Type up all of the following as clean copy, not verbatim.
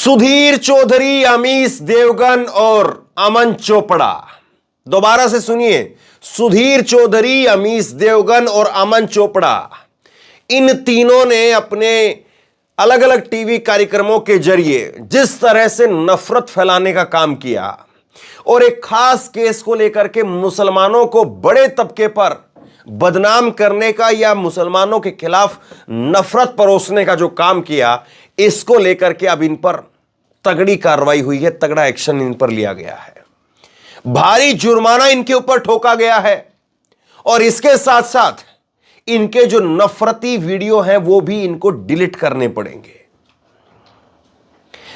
सुधीर चौधरी, अमीश देवगन और अमन चोपड़ा। दोबारा से सुनिए, सुधीर चौधरी, अमीश देवगन और अमन चोपड़ा, इन तीनों ने अपने अलग अलग टीवी कार्यक्रमों के जरिए जिस तरह से नफरत फैलाने का काम किया और एक खास केस को लेकर के मुसलमानों को बड़े तबके पर बदनाम करने का या मुसलमानों के खिलाफ नफरत परोसने का जो काम किया, इसको लेकर के अब इन पर तगड़ी कार्रवाई हुई है, तगड़ा एक्शन इन पर लिया गया है, भारी जुर्माना इनके ऊपर ठोका गया है और इसके साथ साथ इनके जो नफरती वीडियो हैं वो भी इनको डिलीट करने पड़ेंगे।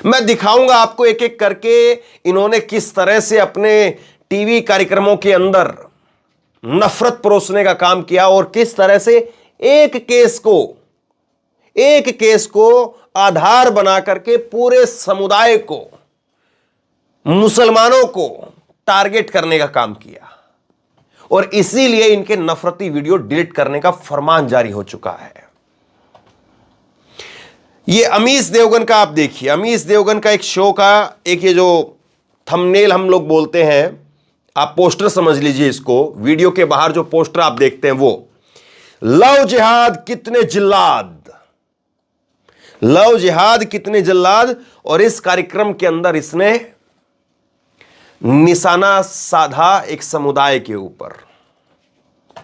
मैं दिखाऊंगा आपको एक एक करके इन्होंने किस तरह से अपने टीवी कार्यक्रमों के अंदर नफरत परोसने का काम किया और किस तरह से एक केस को आधार बना करके पूरे समुदाय को, मुसलमानों को टारगेट करने का काम किया और इसीलिए इनके नफरती वीडियो डिलीट करने का फरमान जारी हो चुका है। ये अमीश देवगन का आप देखिए, अमीश देवगन का एक शो का एक ये जो थंबनेल हम लोग बोलते हैं, आप पोस्टर समझ लीजिए इसको, वीडियो के बाहर जो पोस्टर आप देखते हैं वो लव जिहाद कितने जिल्लाद, लव जिहाद कितने जिल्लाद। और इस कार्यक्रम के अंदर इसने निशाना साधा एक समुदाय के ऊपर,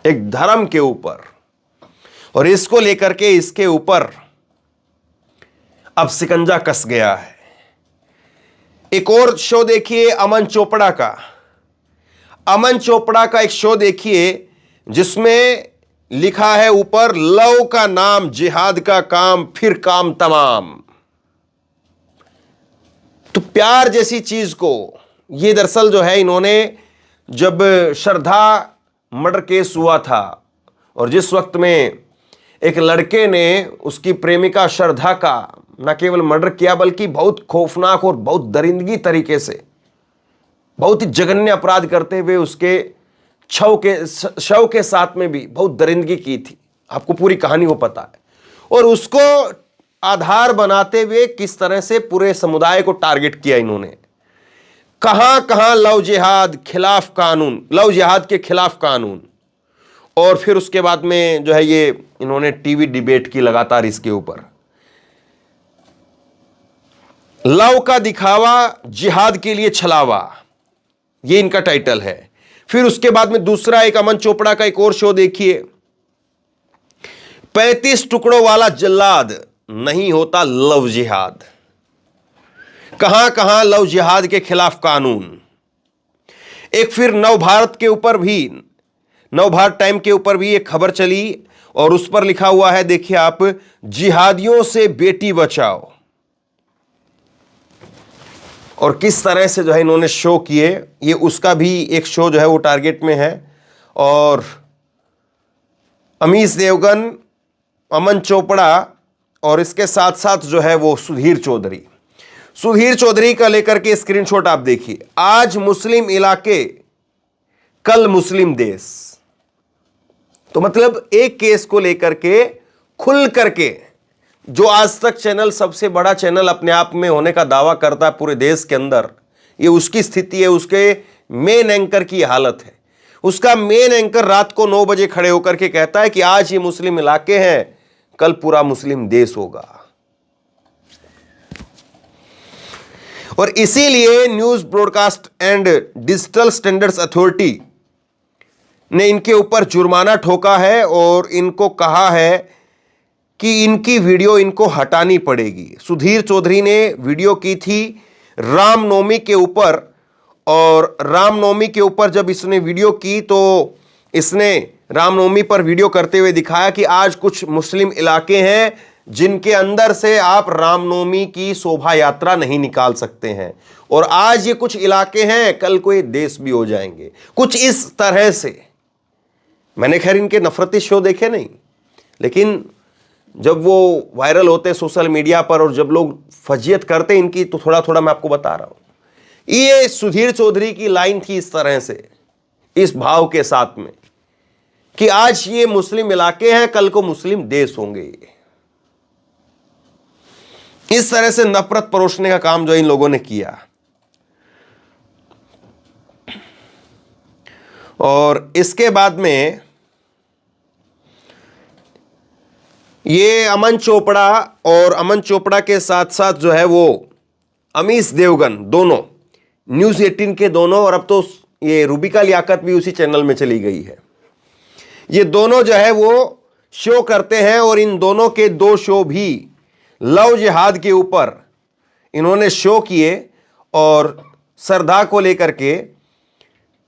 एक धर्म के ऊपर, और इसको लेकर के इसके ऊपर अब शिकंजा कस गया है। एक और शो देखिए अमन चोपड़ा का, अमन चोपड़ा का एक शो देखिए जिसमें लिखा है ऊपर, लव का नाम जिहाद का काम फिर काम तमाम। तो प्यार जैसी चीज को, ये दरअसल जो है इन्होंने, जब श्रद्धा मर्डर केस हुआ था और जिस वक्त में एक लड़के ने उसकी प्रेमिका श्रद्धा का न केवल मर्डर किया बल्कि बहुत खौफनाक और बहुत दरिंदगी तरीके से, बहुत ही जघन्य अपराध करते हुए उसके शव के साथ में भी बहुत दरिंदगी की थी, आपको पूरी कहानी वो पता है, और उसको आधार बनाते हुए किस तरह से पूरे समुदाय को टारगेट किया इन्होंने। कहां कहां लव जिहाद खिलाफ कानून, लव जिहाद के खिलाफ कानून, और फिर उसके बाद में जो है ये इन्होंने टीवी डिबेट की लगातार इसके ऊपर, लव का दिखावा जिहाद के लिए छलावा, ये इनका टाइटल है। फिर उसके बाद में दूसरा एक अमन चोपड़ा का एक और शो देखिए, 35 टुकड़ों वाला जल्लाद नहीं होता लव जिहाद, कहां कहां लव जिहाद के खिलाफ कानून। एक फिर नवभारत के ऊपर भी, नवभारत टाइम के ऊपर भी एक खबर चली और उस पर लिखा हुआ है, देखिए आप, जिहादियों से बेटी बचाओ, और किस तरह से जो है इन्होंने शो किए, ये उसका भी एक शो जो है वो टारगेट में है। और अमीश देवगन, अमन चोपड़ा और इसके साथ साथ जो है वो सुधीर चौधरी का लेकर के स्क्रीनशॉट आप देखिए, आज मुस्लिम इलाके कल मुस्लिम देश। तो मतलब एक केस को लेकर के खुल करके, जो आज तक चैनल सबसे बड़ा चैनल अपने आप में होने का दावा करता है पूरे देश के अंदर, ये उसकी स्थिति है, उसके मेन एंकर की हालत है। उसका मेन एंकर रात को 9 बजे खड़े होकर के कहता है कि आज ये मुस्लिम इलाके हैं, कल पूरा मुस्लिम देश होगा। और इसीलिए news broadcast and digital standards authority ने इनके ऊपर जुर्माना ठोका है और इनको कहा है कि इनकी वीडियो इनको हटानी पड़ेगी। सुधीर चौधरी ने वीडियो की थी रामनवमी के ऊपर, और रामनवमी के ऊपर जब इसने वीडियो की तो इसने रामनवमी पर वीडियो करते हुए दिखाया कि आज कुछ मुस्लिम इलाके हैं जिनके अंदर से आप रामनवमी की शोभा यात्रा नहीं निकाल सकते हैं, और आज ये कुछ इलाके हैं, कल कोई देश भी हो जाएंगे, कुछ इस तरह से। मैंने खैर इनके नफरती शो देखे नहीं, लेकिन जब वो वायरल होते सोशल मीडिया पर और जब लोग फजीयत करते इनकी, तो थोड़ा थोड़ा मैं आपको बता रहा हूं। ये सुधीर चौधरी की लाइन थी इस तरह से, इस भाव के साथ में, कि आज ये मुस्लिम इलाके हैं, कल को मुस्लिम देश होंगे। इस तरह से नफरत परोसने का काम जो इन लोगों ने किया। और इसके बाद में ये अमन चोपड़ा, और अमन चोपड़ा के साथ साथ जो है वो अमीश देवगन, दोनों न्यूज़ 18 के दोनों, और अब तो ये रूबिका लियाकत भी उसी चैनल में चली गई है। ये दोनों जो है वो शो करते हैं, और इन दोनों के 2 शो भी लव जिहाद के ऊपर इन्होंने शो किए और श्रद्धा को लेकर के,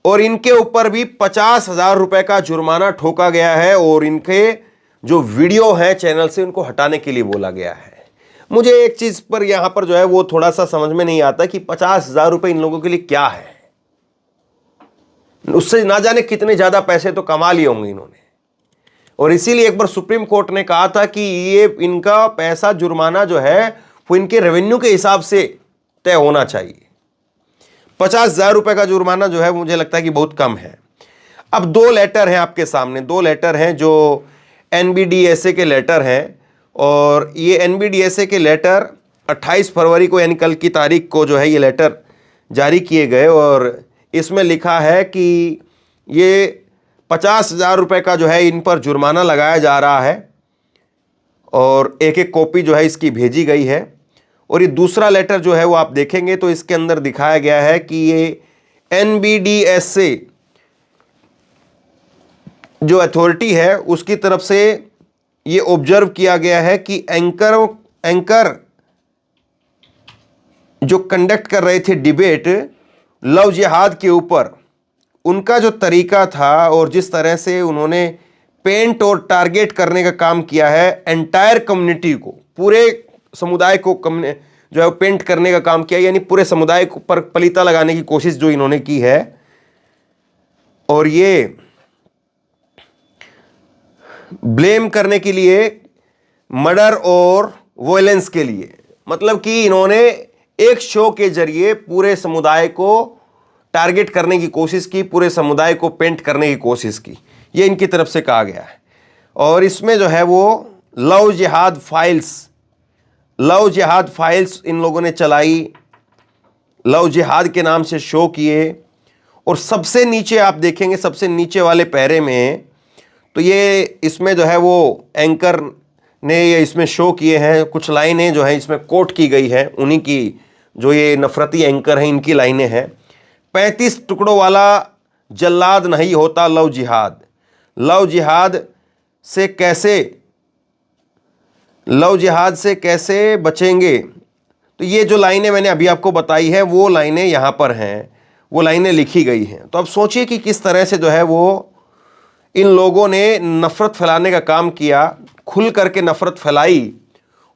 और इनके ऊपर भी 50,000 रुपए का जुर्माना ठोका गया है, और इनके जो वीडियो है चैनल से उनको हटाने के लिए बोला गया है। मुझे एक चीज पर यहां पर जो है वो थोड़ा सा समझ में नहीं आता कि 50,000 रुपए इन लोगों के लिए क्या है। उससे ना जाने कितने ज्यादा पैसे तो कमा लिए होंगे इन्होंने, और इसीलिए एक बार सुप्रीम कोर्ट ने कहा था कि ये इनका पैसा जुर्माना जो है वो इनके रेवेन्यू के हिसाब से तय होना चाहिए। 50,000 रुपए का जुर्माना जो है मुझे लगता है कि बहुत कम है। अब 2 लेटर हैं आपके सामने, 2 लेटर हैं जो NBDSA के लेटर हैं, और ये NBDSA के लेटर 28 फरवरी को यानी कल की तारीख को जो है ये लेटर जारी किए गए, और इसमें लिखा है कि ये 50,000 रुपए का जो है इन पर जुर्माना लगाया जा रहा है, और एक एक कॉपी जो है इसकी भेजी गई है। और ये दूसरा लेटर जो है वो आप देखेंगे तो इसके अंदर दिखाया गया है कि ये NBDSA जो अथॉरिटी है उसकी तरफ से ये ऑब्जर्व किया गया है कि एंकर जो कंडक्ट कर रहे थे डिबेट लव जिहाद के ऊपर, उनका जो तरीका था और जिस तरह से उन्होंने पेंट और टारगेट करने का काम किया है एंटायर कम्युनिटी को, पूरे समुदाय को जो है पेंट करने का काम किया, यानी पूरे समुदाय पर पलीता लगाने की कोशिश जो इन्होंने की है। और ये ब्लेम करने के लिए मर्डर और वॉयलेंस के लिए, मतलब कि इन्होंने एक शो के जरिए पूरे समुदाय को टारगेट करने की कोशिश की, पूरे समुदाय को पेंट करने की कोशिश की, ये इनकी तरफ से कहा गया है। और इसमें जो है वो लव जिहाद फाइल्स इन लोगों ने चलाई, लव जिहाद के नाम से शो किए। और सबसे नीचे आप देखेंगे, सबसे नीचे वाले पैरे में तो ये इसमें जो है वो एंकर ने ये इसमें शो किए हैं, कुछ लाइनें जो हैं इसमें कोट की गई है, उन्हीं की जो ये नफरती एंकर हैं इनकी लाइनें हैं। 35 टुकड़ों वाला जल्लाद नहीं होता लव जिहाद से कैसे बचेंगे। तो ये जो लाइनें मैंने अभी आपको बताई है वो लाइनें यहाँ पर हैं, वो लाइनें लिखी गई हैं। तो अब सोचिए कि किस तरह से जो है वो इन लोगों ने नफ़रत फैलाने का काम किया, खुल करके नफ़रत फैलाई,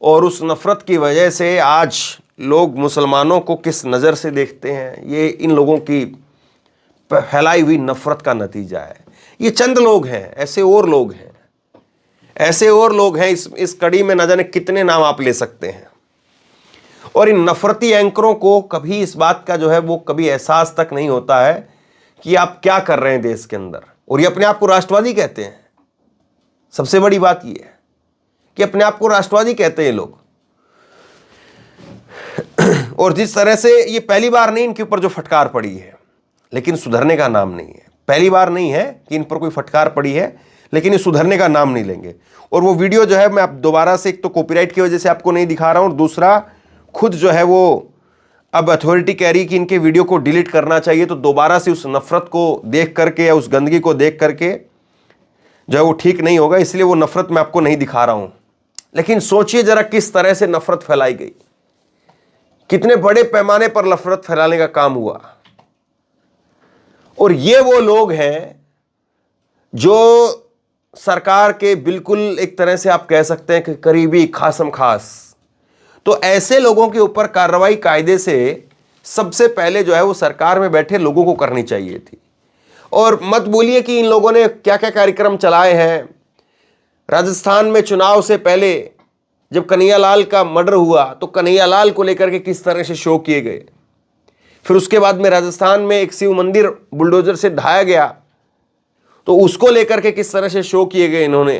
और उस नफ़रत की वजह से आज लोग मुसलमानों को किस नज़र से देखते हैं, ये इन लोगों की फैलाई हुई नफ़रत का नतीजा है। ये चंद लोग हैं, ऐसे और लोग हैं इस कड़ी में न जाने कितने नाम आप ले सकते हैं। और इन नफ़रती एंकरों को कभी इस बात का जो है वो कभी एहसास तक नहीं होता है कि आप क्या कर रहे हैं देश के अंदर, और ये अपने आप को राष्ट्रवादी कहते हैं। सबसे बड़ी बात ये है कि अपने आप को राष्ट्रवादी कहते हैं लोग। और जिस तरह से ये पहली बार नहीं इनके ऊपर जो फटकार पड़ी है, लेकिन सुधरने का नाम नहीं है। पहली बार नहीं है कि इन पर कोई फटकार पड़ी है, लेकिन ये सुधरने का नाम नहीं लेंगे। और वो वीडियो जो है मैं आप दोबारा से, एक तो कॉपीराइट की वजह से आपको नहीं दिखा रहा हूं, और दूसरा खुद जो है वो अब अथॉरिटी कह रही कि इनके वीडियो को डिलीट करना चाहिए। तो दोबारा से उस नफरत को देख करके या उस गंदगी को देख करके जो है वो ठीक नहीं होगा, इसलिए वो नफरत मैं आपको नहीं दिखा रहा हूं। लेकिन सोचिए जरा किस तरह से नफरत फैलाई गई, कितने बड़े पैमाने पर नफरत फैलाने का काम हुआ। और ये वो लोग हैं जो सरकार के बिल्कुल एक तरह से आप कह सकते हैं कि करीबी खासम खास। तो ऐसे लोगों के ऊपर कार्रवाई कायदे से सबसे पहले जो है वो सरकार में बैठे लोगों को करनी चाहिए थी। और मत बोलिए कि इन लोगों ने क्या क्या कार्यक्रम चलाए हैं। राजस्थान में चुनाव से पहले जब कन्हैयालाल का मर्डर हुआ तो कन्हैयालाल को लेकर के किस तरह से शो किए गए। फिर उसके बाद में राजस्थान में एक शिव मंदिर बुलडोजर से ढाया गया, तो उसको लेकर के किस तरह से शो किए गए इन्होंने।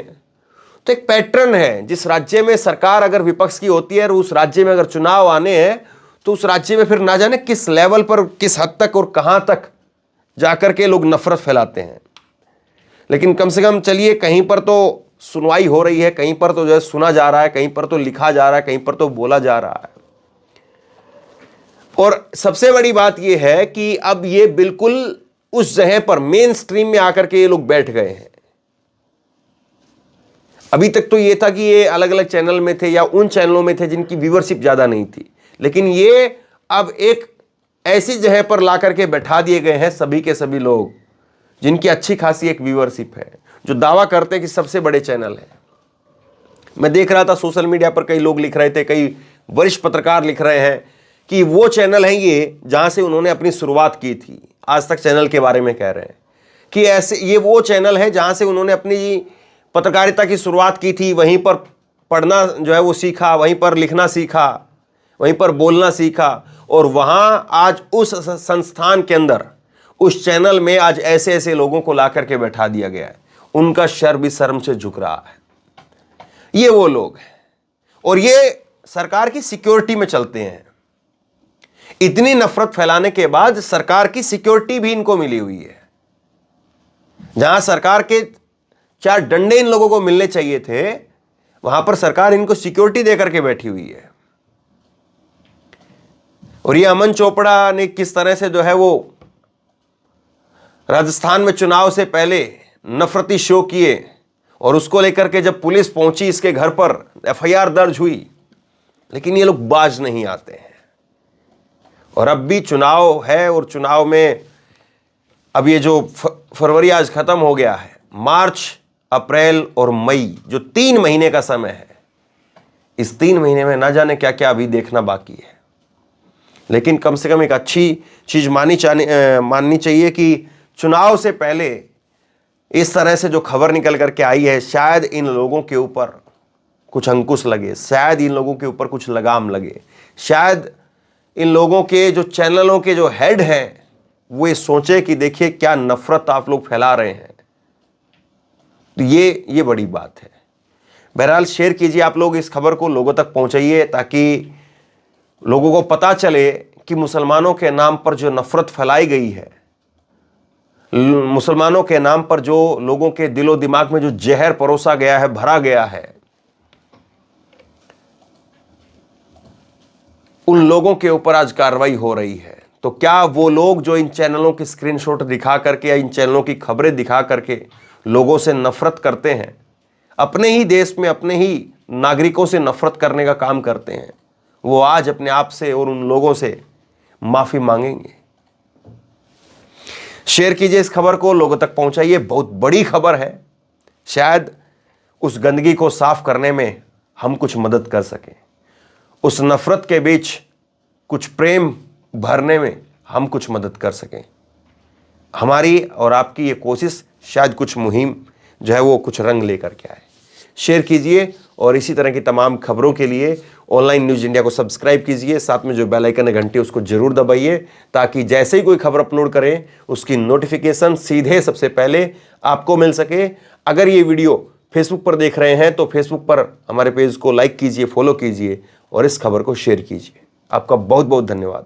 तो एक पैटर्न है, जिस राज्य में सरकार अगर विपक्ष की होती है और उस राज्य में अगर चुनाव आने हैं तो उस राज्य में फिर ना जाने किस लेवल पर, किस हद तक और कहां तक जाकर के लोग नफरत फैलाते हैं। लेकिन कम से कम चलिए, कहीं पर तो सुनवाई हो रही है, कहीं पर तो जो है सुना जा रहा है, कहीं पर तो लिखा जा रहा है, कहीं पर तो बोला जा रहा है। और सबसे बड़ी बात यह है कि अब ये बिल्कुल उस जगह पर मेन स्ट्रीम में आकर के ये लोग बैठ गए हैं। अभी तक तो ये था कि ये अलग अलग चैनल में थे या उन चैनलों में थे जिनकी व्यूअरशिप ज्यादा नहीं थी, लेकिन ये अब एक ऐसी जगह पर ला करके बैठा दिए गए हैं सभी के सभी लोग जिनकी अच्छी खासी एक व्यूअरशिप है, जो दावा करते हैं कि सबसे बड़े चैनल है। मैं देख रहा था सोशल मीडिया पर कई लोग लिख रहे थे, कई वरिष्ठ पत्रकार लिख रहे हैं कि वो चैनल है ये जहां से उन्होंने अपनी शुरुआत की थी। आज तक चैनल के बारे में कह रहे हैं कि ऐसे ये वो चैनल है जहां से उन्होंने अपनी पत्रकारिता की शुरुआत की थी, वहीं पर पढ़ना जो है वो सीखा, वहीं पर लिखना सीखा, वहीं पर बोलना सीखा, और वहां आज उस संस्थान के अंदर, उस चैनल में आज ऐसे ऐसे लोगों को ला करके बैठा दिया गया है। उनका सर भी शर्म से झुक रहा है। ये वो लोग हैं और ये सरकार की सिक्योरिटी में चलते हैं। इतनी नफरत फैलाने के बाद सरकार की सिक्योरिटी भी इनको मिली हुई है। जहां सरकार के 4 डंडे इन लोगों को मिलने चाहिए थे, वहां पर सरकार इनको सिक्योरिटी देकर के बैठी हुई है। और ये अमन चोपड़ा ने किस तरह से जो है वो राजस्थान में चुनाव से पहले नफरती शो किए, और उसको लेकर के जब पुलिस पहुंची इसके घर पर एफआईआर दर्ज हुई, लेकिन ये लोग बाज नहीं आते हैं। और अब भी चुनाव है, और चुनाव में अब ये जो फरवरी आज खत्म हो गया है, मार्च, अप्रैल और मई जो 3 महीने का समय है, इस 3 महीने में ना जाने क्या क्या अभी देखना बाकी है। लेकिन कम से कम एक अच्छी चीज माननी चाहिए कि चुनाव से पहले इस तरह से जो खबर निकल करके आई है, शायद इन लोगों के ऊपर कुछ अंकुश लगे, शायद इन लोगों के ऊपर कुछ लगाम लगे, शायद इन लोगों के जो चैनलों के जो हेड हैं वो ये सोचे कि देखिए क्या नफरत आप लोग फैला रहे हैं। तो ये बड़ी बात है। बहरहाल शेयर कीजिए आप लोग, इस खबर को लोगों तक पहुंचाइए ताकि लोगों को पता चले कि मुसलमानों के नाम पर जो नफरत फैलाई गई है, मुसलमानों के नाम पर जो लोगों के दिलो दिमाग में जो जहर परोसा गया है, भरा गया है, उन लोगों के ऊपर आज कार्रवाई हो रही है। तो क्या वो लोग जो इन चैनलों की स्क्रीनशॉट दिखा करके या इन चैनलों की खबरें दिखा करके लोगों से नफरत करते हैं, अपने ही देश में अपने ही नागरिकों से नफरत करने का काम करते हैं, वो आज अपने आप से और उन लोगों से माफी मांगेंगे? शेयर कीजिए इस खबर को, लोगों तक पहुंचाइए। बहुत बड़ी खबर है, शायद उस गंदगी को साफ करने में हम कुछ मदद कर सकें, उस नफरत के बीच कुछ प्रेम भरने में हम कुछ मदद कर सकें। हमारी और आपकी ये कोशिश शायद कुछ मुहिम जो है वो कुछ रंग लेकर के आए। शेयर कीजिए और इसी तरह की तमाम खबरों के लिए ऑनलाइन न्यूज़ इंडिया को सब्सक्राइब कीजिए, साथ में जो बेल आइकन है घंटी उसको जरूर दबाइए, ताकि जैसे ही कोई खबर अपलोड करें उसकी नोटिफिकेशन सीधे सबसे पहले आपको मिल सके। अगर ये वीडियो फेसबुक पर देख रहे हैं तो फेसबुक पर हमारे पेज को लाइक कीजिए, फॉलो कीजिए और इस खबर को शेयर कीजिए। आपका बहुत बहुत धन्यवाद।